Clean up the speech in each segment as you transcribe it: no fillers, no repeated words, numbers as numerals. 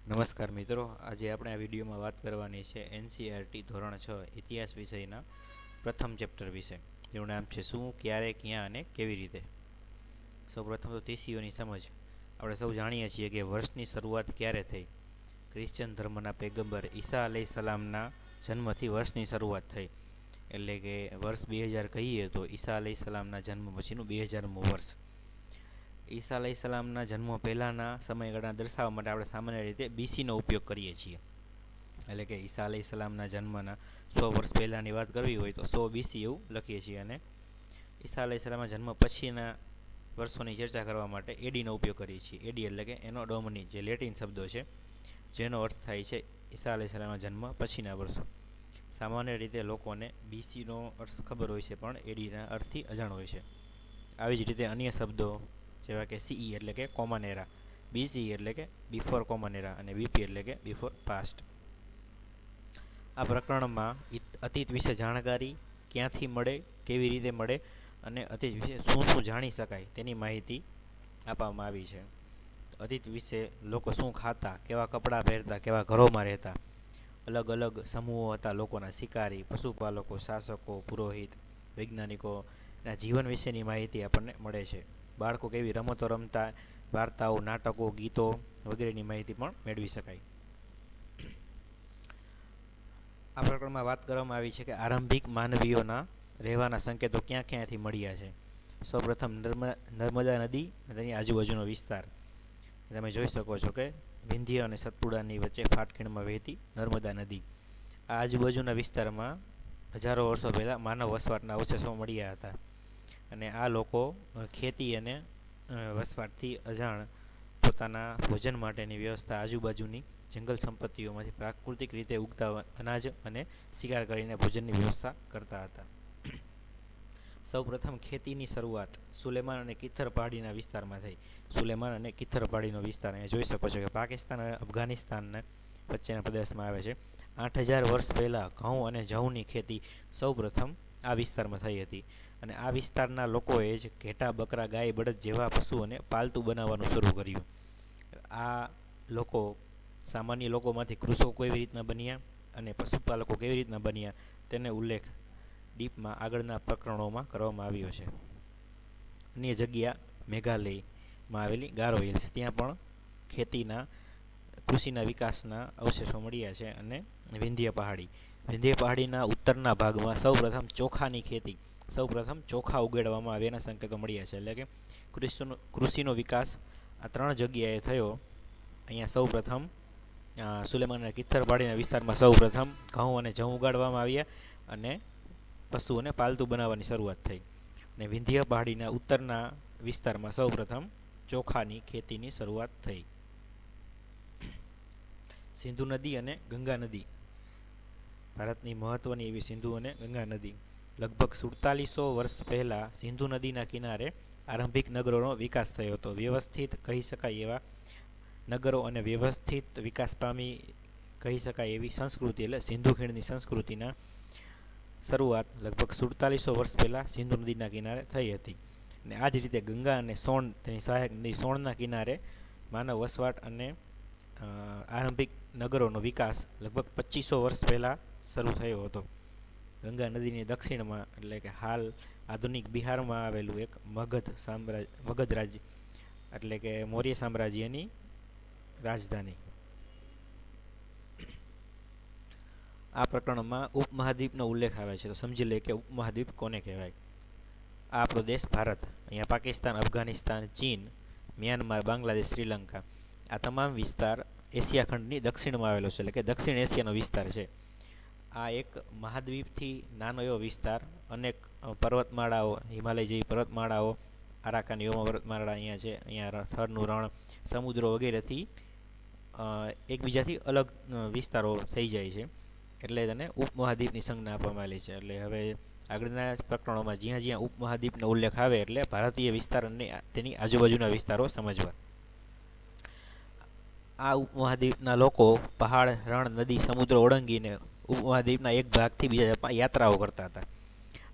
નમસ્કાર મિત્રો, આજે આપણે આ વિડીયોમાં વાત કરવાની છે એનસીઈઆરટી ધોરણ 6 ઇતિહાસ વિષયના પ્રથમ ચેપ્ટર વિશે, જેનું નામ છે શું, ક્યારે, ક્યાં અને કેવી રીતે. સૌપ્રથમ તો તીસીઓની સમજ. આપણે સૌ જાણીએ છીએ કે વર્ષની શરૂઆત ક્યારે થઈ. ક્રિશ્ચન ધર્મના પૈગંબર ઈસા અલૈહિસ્સલામના જન્મથી વર્ષની શરૂઆત થઈ. એટલે કે વર્ષ 2000 કહીએ તો ઈસા અલૈહિસ્સલામના જન્મ પછીનું 2000મું વર્ષ. ઈસા અલૈહિસ્સલામના જન્મ પહેલાંના સમયગાળા દર્શાવવા માટે આપણે સામાન્ય રીતે બીસીનો ઉપયોગ કરીએ છીએ. એટલે કે ઈસા અલૈહિસ્સલામના જન્મના 100 વર્ષ પહેલાંની વાત કરવી હોય તો 100 બીસી એવું લખીએ છીએ. અને ઈસા અલૈહિસ્સલામના જન્મ પછીના વર્ષોની ચર્ચા કરવા માટે એડીનો ઉપયોગ કરીએ છીએ. એડી એટલે કે એનો ડોમની, જે લેટિન શબ્દો છે, જેનો અર્થ થાય છે ઈસા અલૈહિસ્સલામના જન્મ પછીના વર્ષો. સામાન્ય રીતે લોકોને બીસીનો અર્થ ખબર હોય છે, પણ એડીના અર્થથી અજાણ હોય છે. આવી જ રીતે અન્ય શબ્દો જેવા કે સીઈ એટલે કે કોમન એરા, બીસી એટલે કે બિફોર કોમન એરા અને બીપી એટલે કે બિફોર પાસ્ટ. આ પ્રકરણમાં અતીત વિશે જાણકારી ક્યાંથી મળે, કેવી રીતે મળે અને અતીત વિશે શું શું જાણી શકાય તેની માહિતી આપવામાં આવી છે. અતીત વિશે લોકો શું ખાતા, કેવા કપડાં પહેરતા, કેવા ઘરોમાં રહેતા, અલગ અલગ સમૂહો હતા લોકોના, શિકારી, પશુપાલકો, શાસકો, પુરોહિત, વૈજ્ઞાનિકો ના જીવન વિશેની માહિતી આપણને મળે છે. બાળકો કેવી રમતો રમતા, વાર્તાઓ, નાટકો, ગીતો વગેરેની માહિતી પણ મેળવી શકાય. આ પ્રકરણમાં વાત કરવામાં આવી છે કે આરંભિક માનવીઓના રહેવાના સંકેતો ક્યાં ક્યાંથી મળ્યા છે. સૌપ્રથમ નર્મદા નદી અને તેની આજુબાજુનો વિસ્તાર. તમે જોઈ શકો છો કે વિંધ્ય અને સતપુડાની વચ્ચે ફાટખીણમાં વહેતી નર્મદા નદી. આ આજુબાજુના વિસ્તારમાં હજારો વર્ષો પહેલાં માનવ વસવાટના અવશેષો મળ્યા હતા. અને આ લોકો ખેતી અને વસવાટથી અજાણ પોતાના ભોજન માટેની વ્યવસ્થા આજુબાજુની જંગલ સંપત્તિઓમાંથી પ્રાકૃતિક રીતે ઉગતા અનાજ અને શિકાર કરીને ભોજનની વ્યવસ્થા કરતા હતા. સૌપ્રથમ ખેતીની શરૂઆત સુલેમાન અને કિથર પહાડીના વિસ્તારમાં થઈ. સુલેમાન અને કિથર પહાડીનો વિસ્તાર અહીંયા જોઈ શકો છો કે પાકિસ્તાન અને અફઘાનિસ્તાનના વચ્ચેના પ્રદેશમાં આવે છે. 8000 વર્ષ પહેલાં ઘઉં અને જવની ખેતી સૌપ્રથમ આ વિસ્તારમાં થઈ હતી. અને આ વિસ્તારના લોકોએ જ ઘેટા, બકરા, ગાય, બળદ જેવા પશુઓને પાલતુ બનાવવાનું શરૂ કર્યું. આ લોકો સામાન્ય લોકોમાંથી કૃષકો કેવી રીતના બન્યા અને પશુપાલકો કેવી રીતના બન્યા તેને ઉલ્લેખ ડીપમાં આગળના પ્રકરણોમાં કરવામાં આવ્યો છે. અન્ય જગ્યા મેઘાલયમાં આવેલી ગારો હિલ્સ, ત્યાં પણ ખેતીના, કૃષિના વિકાસના અવશેષો મળ્યા છે. અને વિંધ્ય પહાડીના ઉત્તરના ભાગમાં સૌપ્રથમ ચોખાની ખેતી, સૌપ્રથમ ચોખા ઉગાડવામાં આવ્યાના સંકેતો મળ્યા છે. એટલે કે કૃષિનો વિકાસ આ 3 જગ્યાએ થયો. અહીંયા સૌપ્રથમ સુલેમાન અને કિથર પહાડીના વિસ્તારમાં સૌપ્રથમ ઘઉં અને જવ ઉગાડવામાં આવ્યા અને પશુઓને પાલતુ બનાવવાની શરૂઆત થઈ. અને વિંધ્ય પહાડીના ઉત્તરના વિસ્તારમાં સૌપ્રથમ ચોખાની ખેતીની શરૂઆત થઈ. સિંધુ નદી અને ગંગા નદી. ભારતની મહત્વની એવી સિંધુ અને ગંગા નદી. લગભગ 4700 વર્ષ પહેલાં સિંધુ નદીના કિનારે આરંભિક નગરોનો વિકાસ થયો હતો. વ્યવસ્થિત કહી શકાય એવા નગરો અને વ્યવસ્થિત વિકાસ પામી કહી શકાય એવી સંસ્કૃતિ, એટલે સિંધુ ખીણની સંસ્કૃતિના શરૂઆત લગભગ 4700 વર્ષ પહેલાં સિંધુ નદીના કિનારે થઈ હતી. અને આ જ રીતે ગંગા અને સોણ, તેની સહાયક નદી સોણના કિનારે માનવ વસવાટ અને આરંભિક નગરોનો વિકાસ લગભગ 2500 વર્ષ પહેલાં શરૂ થયો હતો. ગંગા નદીની દક્ષિણમાં, એટલે કે હાલ આધુનિક બિહારમાં આવેલું એક મગધ રાજ્ય, એટલે કે મૌર્ય સામ્રાજ્યની રાજધાની. આ પ્રકરણમાં ઉપમહાદ્વીપનો ઉલ્લેખ આવે છે, તો સમજી લે કે ઉપમહાદ્વીપ કોને કહેવાય. આ આપણો દેશ ભારત, અહીંયા પાકિસ્તાન, અફઘાનિસ્તાન, ચીન, મ્યાનમાર, બાંગ્લાદેશ, શ્રીલંકા, આ તમામ વિસ્તાર એશિયા ખંડની દક્ષિણમાં આવેલો છે. એટલે કે દક્ષિણ એશિયાનો વિસ્તાર છે. આ એક મહાદ્વીપથી નાનો એવો વિસ્તાર, અનેક પર્વતમાળાઓ, હિમાલય જેવી પર્વતમાળાઓ, આરાકાની પર્વતમાળા અહીંયા છે, અહીંયા થરનું રણ, સમુદ્રો વગેરેથી એકબીજાથી અલગ વિસ્તારો થઈ જાય છે. એટલે તેને ઉપમહાદ્વીપની સંજ્ઞા આપવામાં આવેલી છે. એટલે હવે આગળના પ્રકરણોમાં જ્યાં જ્યાં ઉપમહાદ્વીપનો ઉલ્લેખ આવે એટલે ભારતીય વિસ્તાર અને તેની આજુબાજુના વિસ્તારો સમજવા. આ ઉપમહાદ્વીપના લોકો પહાડ, રણ, નદી, સમુદ્ર ઓળંગીને ઉપમહાદ્વીપના એક ભાગથી બીજા ભાગમાં યાત્રાઓ કરતા હતા.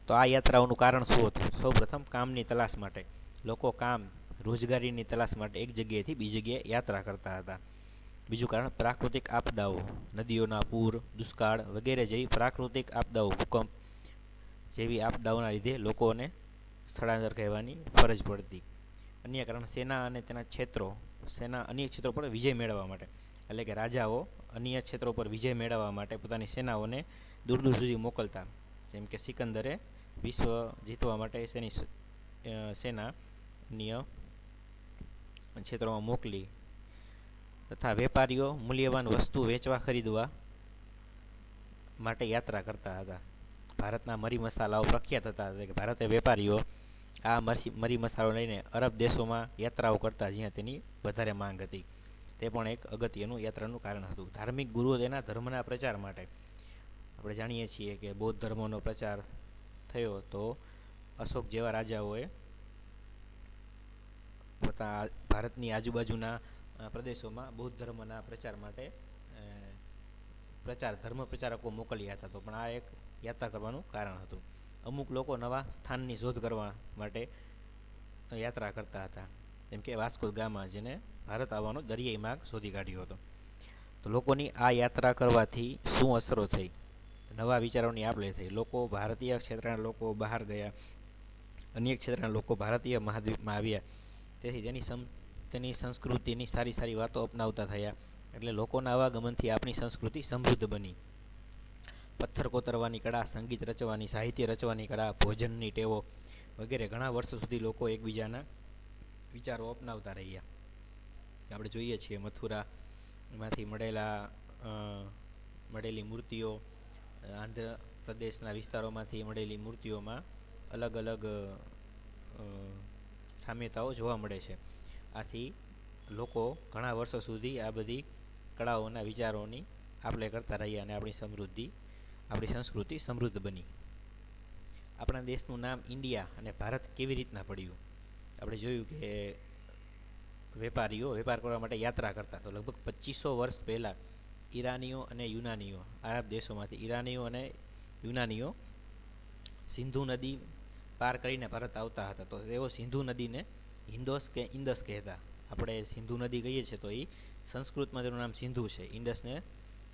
તો આ યાત્રાઓનું કારણ શું હતું? સૌપ્રથમ કામની તલાશ માટે. લોકો કામ, રોજગારીની તલાશ માટે એક જગ્યાએથી બીજી જગ્યાએ યાત્રા કરતા હતા. બીજું કારણ પ્રાકૃતિક આપદાઓ, નદીઓના પૂર, દુષ્કાળ વગેરે જેવી પ્રાકૃતિક આપદાઓ, ભૂકંપ જેવી આપદાઓના લીધે લોકોને સ્થળાંતર કહેવાની ફરજ પડતી. અન્ય કારણ સેના અને તેના ક્ષેત્રો, સેના અન્ય ક્ષેત્રો પર વિજય મેળવવા માટે, એટલે કે રાજાઓ અન્ય ક્ષેત્રો પર વિજય મેળવવા માટે પોતાની સેનાઓને દૂર દૂર સુધી મોકલતા. જેમ કે સિકંદરે વિશ્વ જીતવા માટે તેની સેના અન્ય ક્ષેત્રોમાં મોકલી. તથા વેપારીઓ મૂલ્યવાન વસ્તુ વેચવા ખરીદવા માટે યાત્રા કરતા હતા. ભારતના મરી મસાલાઓ પ્રખ્યાત હતા, એટલે કે ભારતે વેપારીઓ આ મરી મસાલો લઈને અરબ દેશોમાં યાત્રાઓ કરતા, જ્યાં તેની વધારે માંગ હતી. તે પણ એક અગત્યનું યાત્રાનું કારણ હતું. ધાર્મિક ગુરુઓ તેના ધર્મના પ્રચાર માટે, આપણે જાણીએ છીએ કે બૌદ્ધ ધર્મનો પ્રચાર થયો તો અશોક જેવા રાજાઓએ પોતા ભારતની આજુબાજુના પ્રદેશોમાં બૌદ્ધ ધર્મના પ્રચાર માટે ધર્મ પ્રચારકો મોકલ્યા હતા. તો પણ આ એક યાત્રા કરવાનું કારણ હતું. અમુક લોકો નવા સ્થાનની શોધ કરવા માટે યાત્રા કરતા હતા, જેમ કે વાસ્કો ગામા, જેને ભારત આવવાનો દરિયાઈ માર્ગ શોધી કાઢ્યો હતો. તો લોકોની આ યાત્રા કરવાથી શું અસરો થઈ? નવા વિચારોની આપ-લે થઈ. લોકો ભારતીય ક્ષેત્રના લોકો બહાર ગયા, અન્ય ક્ષેત્રના લોકો ભારતીય મહાદ્વીપમાં આવ્યા, તેથી તેની સંસ્કૃતિની સારી સારી વાતો અપનાવતા થયા. એટલે લોકોના આવાગમનથી આપણી સંસ્કૃતિ સમૃદ્ધ બની. પથ્થર કોતરવાની કળા, સંગીત રચવાની, સાહિત્ય રચવાની કળા, ભોજનની ટેવો વગેરે ઘણા વર્ષો સુધી લોકો એકબીજાના વિચારો અપનાવતા રહ્યા. આપણે જોઈએ છીએ મથુરામાંથી મળેલી મૂર્તિઓ, આંધ્રપ્રદેશના વિસ્તારોમાંથી મળેલી મૂર્તિઓમાં અલગ અલગ સામ્યતાઓ જોવા મળે છે. આથી લોકો ઘણા વર્ષો સુધી આ બધી કળાઓના વિચારોની આપ-લે કરતા રહ્યા અને આપણી સંસ્કૃતિ સમૃદ્ધ બની. આપણા દેશનું નામ ઇન્ડિયા અને ભારત કેવી રીતના પડ્યું? આપણે જોયું કે વેપારીઓ વેપાર કરવા માટે યાત્રા કરતા. તો લગભગ 2500 વર્ષ પહેલાં ઈરાનીઓ અને યુનાનીઓ, આરબ દેશોમાંથી ઈરાનીઓ અને યુનાનીઓ સિંધુ નદી પાર કરીને ભારત આવતા હતા. તો તેઓ સિંધુ નદીને હિન્દોસ કે ઇન્દસ કહેતા. આપણે સિંધુ નદી કહીએ છીએ તો એ સંસ્કૃતમાં તેનું નામ સિંધુ છે. ઇન્ડસને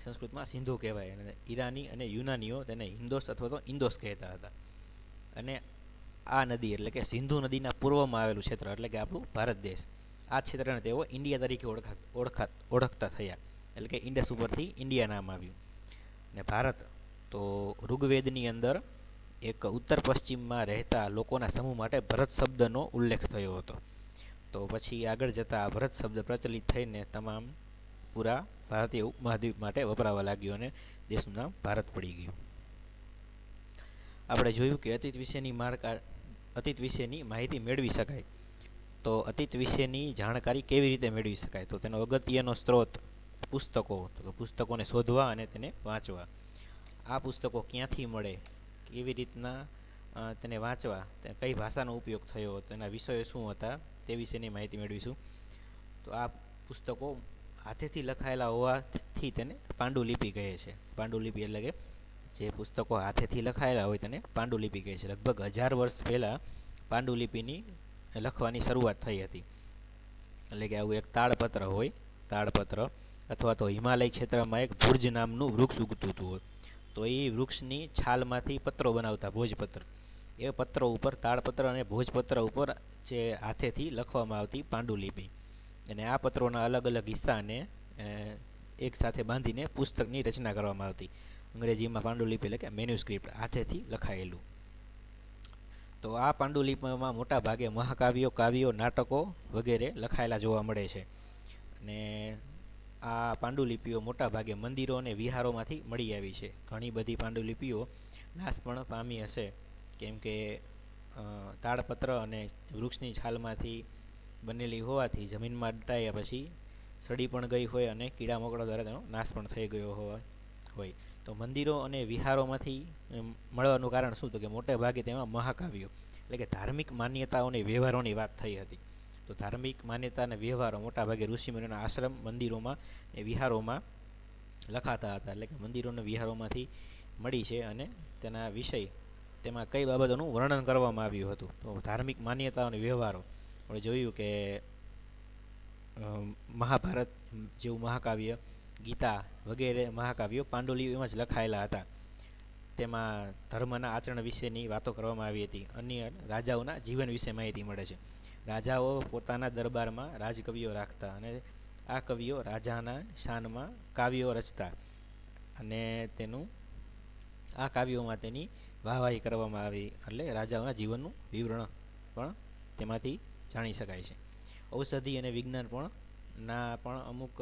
સંસ્કૃતમાં સિંધુ કહેવાય. અને ઈરાની અને યુનાનીઓ તેને હિન્દોસ અથવા તો ઇન્દોસ કહેતા હતા. અને આ નદી એટલે કે સિંધુ નદીના પૂર્વમાં આવેલું ક્ષેત્ર એટલે કે આપણું ભારત દેશ, આ ક્ષેત્રને તેઓ ઇન્ડિયા તરીકે ઓળખતા થયા. એટલે કે ઇન્ડસ ઉપરથી ઇન્ડિયા નામ આવ્યું. ને ભારત તો ઋગ્વેદની અંદર એક ઉત્તર પશ્ચિમમાં રહેતા લોકોના સમૂહ માટે ભરત શબ્દનો ઉલ્લેખ થયો હતો. તો પછી આગળ જતાં ભરત શબ્દ પ્રચલિત થઈને તમામ પૂરા ભારતીય ઉપમહાદ્વીપ માટે વપરાવા લાગ્યો અને દેશનું નામ ભારત પડી ગયું. આપણે જોયું કે અતીત વિશેની માહિતી મેળવી શકાય. તો અતીત વિશેની જાણકારી કેવી રીતે મેળવી શકાય? તો તેનો અગત્યનો સ્ત્રોત પુસ્તકો. તો પુસ્તકોને શોધવા અને તેને વાંચવા. આ પુસ્તકો ક્યાંથી મળે, કેવી રીતના તેને વાંચવા, કઈ ભાષાનો ઉપયોગ થયો, તેના વિષયો શું હતા, તે વિશેની માહિતી મેળવીશું. તો આ પુસ્તકો હાથેથી લખાયેલા હોવાથી તેને પાંડુલિપિ કહે છે. પાંડુલિપિ એટલે કે જે પુસ્તકો હાથેથી લખાયેલા હોય તેને પાંડુલિપિ કહે છે. લગભગ 1000 વર્ષ પહેલાં પાંડુલિપિની લખવાની શરૂઆત થઈ હતી. એટલે કે આવું એક તાડપત્ર હોય, તાડપત્ર અથવા તો હિમાલય ક્ષેત્રમાં એક ભુર્જ નામનું વૃક્ષ ઉગતું હતું. તો એ વૃક્ષની છાલમાંથી પત્રો બનાવતા, ભોજપત્ર. એ પત્રો ઉપર, તાડપત્ર અને ભોજપત્ર ઉપર જે હાથેથી લખવામાં આવતી પાંડુલિપિ, અને આ પત્રોના અલગ અલગ હિસ્સાને એક સાથે બાંધીને પુસ્તકની રચના કરવામાં આવતી. અંગ્રેજીમાં પાંડુલિપિ એટલે કે મેન્યુસ્ક્રિપ્ટ, હાથેથી લખાયેલું. તો આ પાંડુલિપિમાં મોટા ભાગે મહાકાવ્યો, કાવ્યો, નાટકો વગેરે લખાયેલા જોવા મળે છે. અને આ પાંડુલિપિઓ મોટા ભાગે મંદિરો અને વિહારોમાંથી મળી આવી છે. ઘણી બધી પાંડુલિપિઓ નાશ પણ પામી હશે, કેમ કે તાડપત્ર અને વૃક્ષની છાલમાંથી બનેલી હોવાથી જમીનમાં દટાયા પછી સડી પણ ગઈ હોય અને કીડા મકોડા દ્વારા તેનો નાશ પણ થઈ ગયો હોય. તો મંદિરો અને વિહારોમાંથી મળવાનું કારણ શું? તો કે મોટે ભાગે તેમાં મહાકાવ્યો એટલે કે ધાર્મિક માન્યતાઓ અને વ્યવહારોની વાત થઈ હતી. તો ધાર્મિક માન્યતા અને વ્યવહારો મોટાભાગે ઋષિમુનિઓના આશ્રમ, મંદિરોમાં એ વિહારોમાં લખાતા હતા. એટલે કે મંદિરો અને વિહારોમાંથી મળી છે અને તેના વિષય, તેમાં કઈ બાબતોનું વર્ણન કરવામાં આવ્યું હતું. તો ધાર્મિક માન્યતાઓ અને વ્યવહારો આપણે જોયું કે મહાભારત જેવું મહાકાવ્ય, ગીતા વગેરે મહાકાવ્યો પાંડુલિપિમાં જ લખાયેલા હતા. તેમાં ધર્મના આચરણ વિશેની વાતો કરવામાં આવી હતી. અન્ય રાજાઓના જીવન વિશે માહિતી મળે છે. રાજાઓ પોતાના દરબારમાં રાજકવિઓ રાખતા અને આ કવિઓ રાજાના શાનમાં કાવ્યો રચતા અને આ કાવ્યોમાં તેની વાહવાહી કરવામાં આવી, એટલે રાજાઓના જીવનનું વિવરણ પણ તેમાંથી જાણી શકાય છે. ઔષધિ અને વિજ્ઞાન પણ અમુક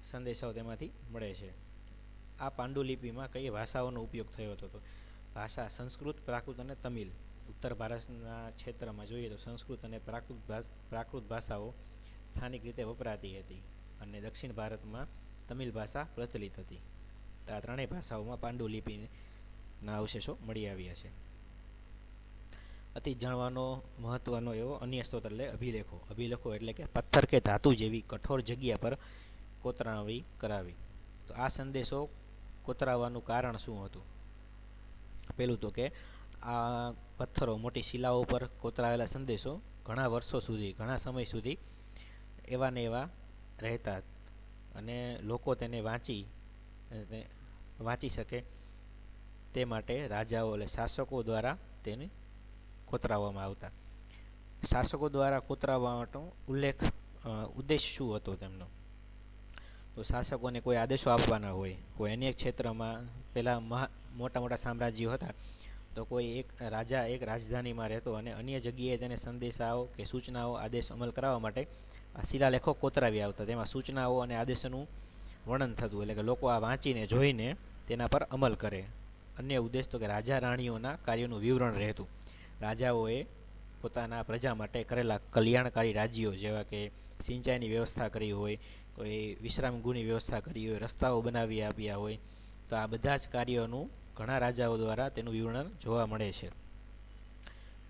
સંદેશાઓ તેમાંથી મળે છે. આ પાંડુલિપિમાં કઈ ભાષાઓનો ઉપયોગ થયો હતો? તો ભાષા સંસ્કૃત, પ્રાકૃત અને તમિલ. ઉત્તર ભારતના ક્ષેત્રમાં જોઈએ તો સંસ્કૃત અને પ્રાકૃત ભાષાઓ સ્થાનિક રીતે વપરાતી હતી અને દક્ષિણ ભારતમાં તમિલ ભાષા પ્રચલિત હતી. આ ત્રણેય ભાષાઓમાં પાંડુલિપિના અવશેષો મળી આવ્યા છે. અતિ જાણવાનો મહત્વનો એવો અન્ય સ્ત્રોત એટલે અભિલેખો. અભિલેખો એટલે કે પથ્થર કે ધાતુ જેવી કઠોર જગ્યા પર કોતરાવી કરાવી. તો આ સંદેશો કોતરાવવાનું કારણ શું હતું? પેલું તો કે આ પથ્થરો, મોટી શિલાઓ પર કોતરાવેલા સંદેશો ઘણા વર્ષો સુધી, ઘણા સમય સુધી એવા ને એવા રહેતા અને લોકો તેને વાંચી શકે તે માટે રાજાઓ એટલે શાસકો દ્વારા તેને કોતરાવવામાં આવતા. શાસકો દ્વારા કોતરાવવાનો ઉદ્દેશ શું હતો તેમનો? તો શાસકોને કોઈ આદેશો આપવાના હોય, કોઈ અન્ય ક્ષેત્રમાં, પહેલાં મોટા મોટા સામ્રાજ્યો હતા તો કોઈ એક રાજા એક રાજધાનીમાં રહેતો અને અન્ય જગ્યાએ તેને સંદેશાઓ કે સૂચનાઓ, આદેશ અમલ કરાવવા માટે આ શિલાલેખો કોતરાવી આવતા. તેમાં સૂચનાઓ અને આદેશોનું વર્ણન થતું, એટલે કે લોકો આ વાંચીને જોઈને તેના પર અમલ કરે. અન્ય ઉદ્દેશ તો કે રાજા રાણીઓના કાર્યોનું વિવરણ રહેતું. રાજાઓએ પોતાના પ્રજા માટે કરેલા કલ્યાણકારી રાજ્યો, જેવા કે સિંચાઈની વ્યવસ્થા કરી હોય, કોઈ વિશ્રામ ગૃહની વ્યવસ્થા કરી હોય, રસ્તાઓ બનાવી આપ્યા હોય, તો આ બધા જ કાર્યોનું ઘણા રાજાઓ દ્વારા તેનું વિવરણ જોવા મળે છે.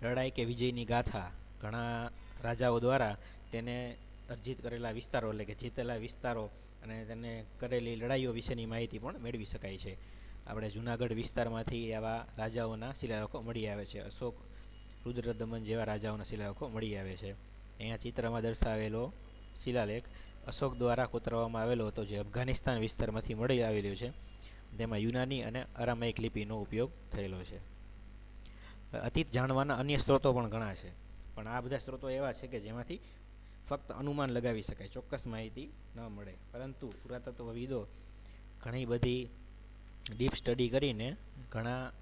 લડાઈ કે વિજયની ગાથા ઘણા રાજાઓ દ્વારા તેને અર્જિત કરેલા વિસ્તારો એટલે કે જીતેલા વિસ્તારો અને તેને કરેલી લડાઈઓ વિશેની માહિતી પણ મેળવી શકાય છે. આપણે જૂનાગઢ વિસ્તારમાંથી આવા રાજાઓના શિલાલેખો મળી આવે છે. અશોક, રુદ્રદમન જેવા રાજાઓના શિલાલેખો મળી આવે છે. અહીંયા ચિત્રમાં દર્શાવેલો શિલાલેખ અશોક દ્વારા કોતરવામાં આવેલો હતો, જે અફઘાનિસ્તાન વિસ્તારમાંથી મળી આવેલો છે. તેમાં યુનાની અને અરામાઇક લિપિનો ઉપયોગ થયેલો છે. અતીત જાણવાના અન્ય સ્ત્રોતો પણ ઘણા છે, પણ આ બધા સ્ત્રોતો એવા છે કે જેમાંથી ફક્ત અનુમાન લગાવી શકાય, ચોક્કસ માહિતી ન મળે. પરંતુ પુરાતત્વવિદો ઘણી બધી ડીપ સ્ટડી કરીને ઘણા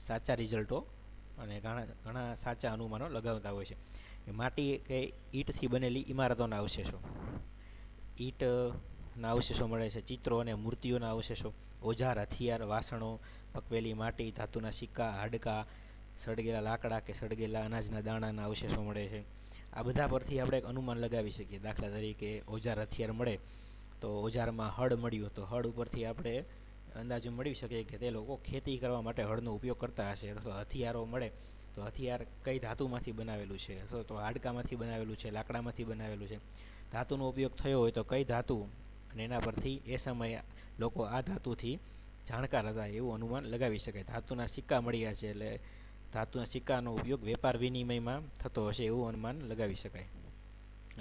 સાચા રિઝલ્ટો અને ઘણા સાચા અનુમાનો લગાવતા હોય છે. માટી કે ઈંટથી બનેલી ઇમારતોના અવશેષો, ઈંટના અવશેષો મળે છે. ચિત્રો અને મૂર્તિઓના અવશેષો, ઓજાર, હથિયાર, વાસણો, પકવેલી માટી, ધાતુના સિક્કા, હાડકાં, સળગેલા લાકડા કે સળગેલા અનાજના દાણાના અવશેષો મળે છે. આ બધા પરથી આપણે એક અનુમાન લગાવી શકીએ. દાખલા તરીકે ઓજાર, હથિયાર મળે તો ઓજારમાં હળ મળ્યું, તો હળ ઉપરથી આપણે અંદાજો મેળવી શકીએ કે તે લોકો ખેતી કરવા માટે હળનો ઉપયોગ કરતા હશે. અથવા હથિયારો મળે તો હથિયાર કઈ ધાતુમાંથી બનાવેલું છે, અથવા તો હાડકામાંથી બનાવેલું છે, લાકડામાંથી બનાવેલું છે. ધાતુનો ઉપયોગ થયો હોય તો કઈ ધાતુ, અને એના પરથી એ સમયે લોકો આ ધાતુથી જાણકાર હતા એવું અનુમાન લગાવી શકાય. ધાતુના સિક્કા મળ્યા છે એટલે ધાતુના સિક્કાનો ઉપયોગ વેપાર વિનિમયમાં થતો હશે એવું અનુમાન લગાવી શકાય.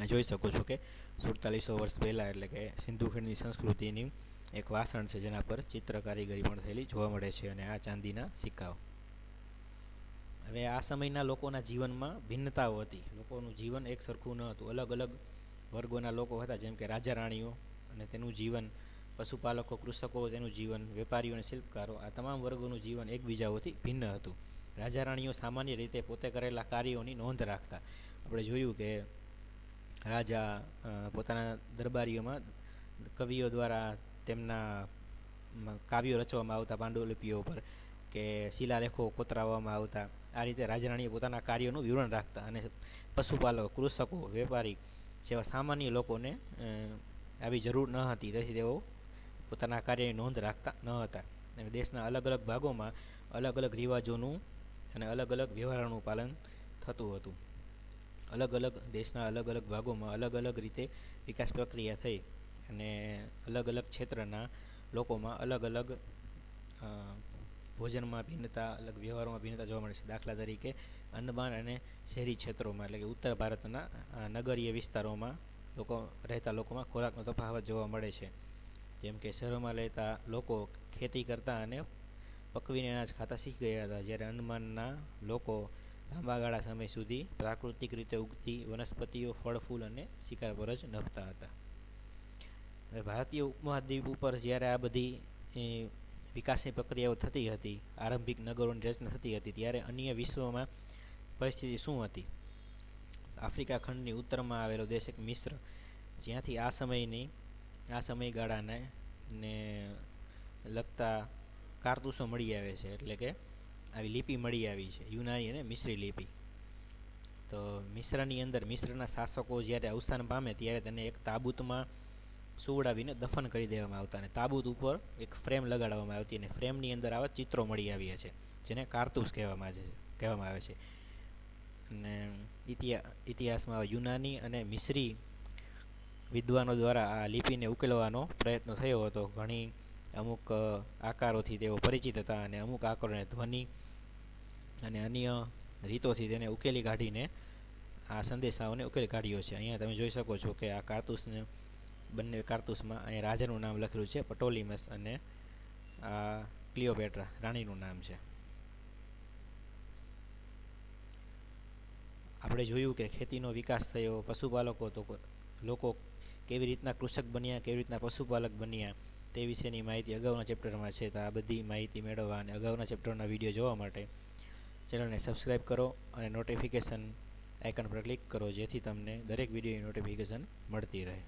જોઈ શકો છો કે 4700 વર્ષ પહેલાં, એટલે કે સિંધુ ખીણની સંસ્કૃતિની એક વાસણ છે જેના પર ચિત્ર કારીગરી પણ થયેલી જોવા મળે છે, અને આ ચાંદીના સિક્કાઓ. હવે આ સમયના લોકોના જીવનમાં ભિન્નતાઓ હતી. લોકોનું જીવન એક સરખું ન હતું. અલગ અલગ વર્ગોના લોકો હતા, જેમ કે રાજા રાણીઓ અને તેનું જીવન, પશુપાલકો, કૃષકો તેનું જીવન, વેપારીઓ અને શિલ્પકારો, આ તમામ વર્ગોનું જીવન એકબીજાઓથી ભિન્ન હતું. રાજા રાણીઓ સામાન્ય રીતે પોતે કરેલા કાર્યોની નોંધ રાખતા. આપણે જોયું કે રાજા પોતાના દરબારીઓમાં કવિઓ દ્વારા તેમના કાવ્યો રચવામાં આવતા, પાંડુલિપિઓ પર કે શિલાલેખો કોતરાવવામાં આવતા. આ રીતે રાજા રાણીઓ પોતાના કાર્યોનું વિવરણ રાખતા અને પશુપાલકો, કૃષકો, વેપારી જેવા સામાન્ય લોકોને આવી જરૂર ન હતી, તેથી તેઓ પોતાના કાર્યની નોંધ રાખતા ન હતા. અને દેશના અલગ અલગ ભાગોમાં અલગ અલગ રિવાજોનું અને અલગ અલગ વ્યવહારોનું પાલન થતું હતું. અલગ અલગ દેશના અલગ અલગ ભાગોમાં અલગ અલગ રીતે વિકાસ પ્રક્રિયા થઈ અને અલગ અલગ ક્ષેત્રના લોકોમાં અલગ અલગ ભોજનમાં ભિન્નતા, અલગ વ્યવહારોમાં ભિન્નતા જોવા મળે છે. દાખલા તરીકે અંદમાન અને શહેરી ક્ષેત્રોમાં, એટલે કે ઉત્તર ભારતના નગરીય વિસ્તારોમાં રહેતા લોકોમાં ખોરાકનો તફાવત જોવા મળે છે. જેમ કે શહેરોમાં રહેતા લોકો ખેતી કરતા અને પકવીને અનાજ ખાતા શીખી ગયા હતા, જ્યારે અંદમાનના લોકો લાંબા ગાળા સમય સુધી પ્રાકૃતિક રીતે ઉગતી વનસ્પતિઓ, ફળ, ફૂલ અને શિકાર પર જ નભતા હતા. હવે ભારતીય ઉપમહાદ્વીપ ઉપર જ્યારે આ બધી વિકાસની પ્રક્રિયાઓ થતી હતી, આરંભિક નગરોની રચના થતી હતી, ત્યારે અન્ય વિશ્વમાં પરિસ્થિતિ શું હતી? આફ્રિકા ખંડની ઉત્તરમાં આવેલો દેશ એક મિસ્ર, જ્યાંથી આ સમયગાળાને લગતા કારતૂસો મળી આવે છે, એટલે કે આવી લિપિ મળી આવી છે, યુનાની અને મિસ્રી લિપિ. તો મિસ્રના શાસકો જ્યારે અવસાન પામે ત્યારે તેને એક તાબૂતમાં સુવડાવીને દફન કરી દેવામાં આવતા, અને તાબૂત ઉપર એક ફ્રેમ લગાડવામાં આવતી, અને ફ્રેમની અંદર આવા ચિત્રો મળી આવ્યા છે, જેને કારતૂસ કહેવામાં આવે છે. અને ઇતિહાસમાં યુનાની અને મિસ્રી વિદ્વાનો દ્વારા આ લિપિને ઉકેલવાનો પ્રયત્ન થયો હતો. અમુક આકારોથી તેઓ પરિચિત હતા, અને અમુક આકારોને ધ્વનિ અને અન્ય રીતોથી તેને ઉકેલી કાઢીને આ સંદેશાઓને ઉકેલી કાઢ્યો છે. અહીંયા તમે જોઈ શકો છો કે આ બંને કારતૂસમાં અહીંયા રાજાનું નામ લખેલું છે, પટોલીમસ, અને આ ક્લિયોપેટ્રા રાણીનું નામ છે. આપણે જોયું કે ખેતીનો વિકાસ થયો, લોકો કેવી રીતના કૃષક બન્યા, કેવી રીતના પશુપાલક બન્યા, તે વિશેની માહિતી અગાઉના ચેપ્ટરમાં છે. તો આ બધી માહિતી મેળવવા અને અગાઉના ચેપ્ટરના વિડીયો જોવા માટે ચેનલને સબસ્ક્રાઈબ કરો અને નોટિફિકેશન આઇકન પર ક્લિક કરો, જેથી તમને દરેક વિડીયોની નોટિફિકેશન મળતી રહે.